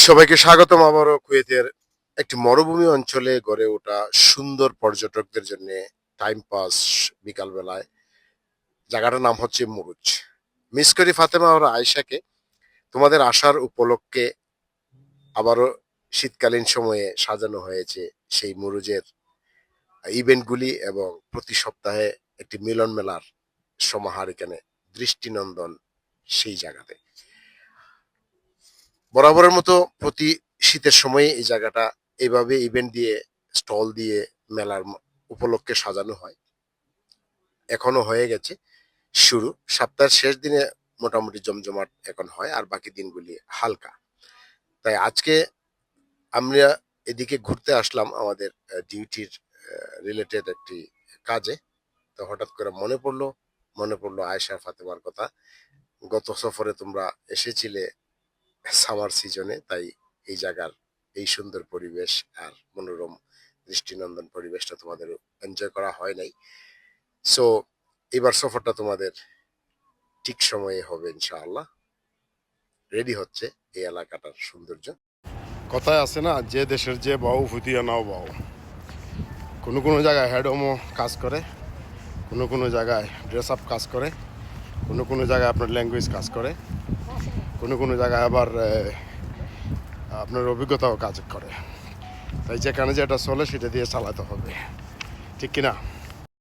সবাইকে স্বাগতম আবারও কুয়েতের একটি মরুভূমি অঞ্চলে গড়ে ওঠা সুন্দর পর্যটকদের জন্য টাইম পাস বিকালবেলায়। জায়গাটার নাম হচ্ছে মুরুজ। মিস করি ফাতেমা আর আয়েশাকে। তোমাদের আসার উপলক্ষে আবারও শীতকালীন সময়ে সাজানো হয়েছে সেই মুরুজের ইভেন্টগুলি এবং প্রতি সপ্তাহে একটি মিলন মেলার সমাহার এখানে দৃষ্টিনন্দন সেই জায়গাতে। বরাবরের মতো প্রতি শীতের সময়ে এই জায়গাটা এইভাবে ইভেন্ট দিয়ে স্টল দিয়ে মেলার উপলক্ষে সাজানো হয়। এখনো হয়ে গেছে শুরু, সপ্তাহের শেষ দিনে মোটামুটি জমজমাট এখন হয়, আর বাকি দিনগুলি হালকা। তাই আজকে আমরা এদিকে ঘুরতে আসলাম আমাদের ডিউটির রিলেটেড একটি কাজে। তো হঠাৎ করে মনে পড়লো আয়েশা ফাতেমার কথা। গত সফরে তোমরা এসেছিলে সামার সিজনে, তাই এই জায়গার এই সুন্দর পরিবেশ আর মনোরম দৃষ্টিনন্দন পরিবেশটা তোমাদের এনজয় করা হয় নাই। সো এবার সফরটা তোমাদের ঠিক সময়ে হবে ইনশাআল্লাহ। রেডি হচ্ছে এই এলাকাটার সৌন্দর্য। কথায় আছে না, যে দেশের যে বাউ ফুটিয়ে নাও বাউ। কোনো কোনো জায়গায় হেডমো কাজ করে, কোনো কোনো জায়গায় ড্রেস আপ কাজ করে, কোনো কোনো জায়গায় আপনার ল্যাঙ্গুয়েজ কাজ করে, কোনো কোনো জায়গায় আবার আপনার অভিজ্ঞতাও কাজ করে। তাই যেখানে যেটা চলে সেটা দিয়ে চালাতে হবে, ঠিক কিনা?